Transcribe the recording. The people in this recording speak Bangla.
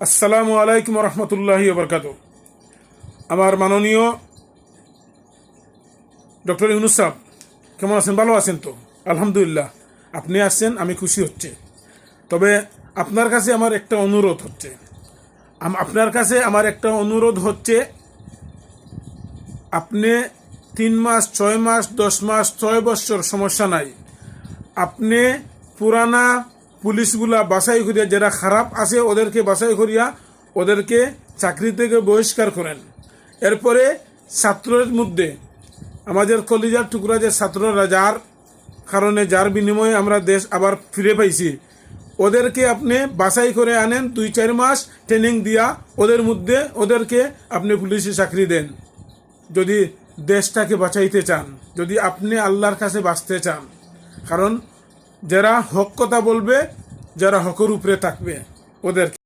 আসসালামু আলাইকুম রহমতুল্লাহি ওবরকাত। আমার মাননীয় ডক্টর ইউনুস সাহেব কেমন আছেন? ভালো আছেন তো? আলহামদুলিল্লাহ। আপনি আসছেন, আমি খুশি হচ্ছে। তবে আপনার কাছে আমার একটা অনুরোধ হচ্ছে, আপনি 3 মাস, 6 মাস, 10 মাস, 6 বছর সমস্যা নাই, আপনি পুরানা পুলিশগুলা বাছাই করিয়া, যারা খারাপ আছে ওদেরকে বাছাই করিয়া ওদেরকে চাকরি থেকে বহিষ্কার করেন। এরপরে ছাত্রের মধ্যে আমাদের কলিজার টুকরা যে ছাত্ররা, যার কারণে, যার বিনিময়ে আমরা দেশ আবার ফিরে পাইছি, ওদেরকে আপনি বাছাই করে আনেন। 2-4 মাস ট্রেনিং দিয়া ওদেরকে আপনি পুলিশে চাকরি দেন। যদি দেশটাকে বাঁচাইতে চান, যদি আপনি আল্লাহর কাছে বাঁচতে চান, কারণ যারা হক কথা বলবে, যারা হকের উপরে থাকবে, ওদের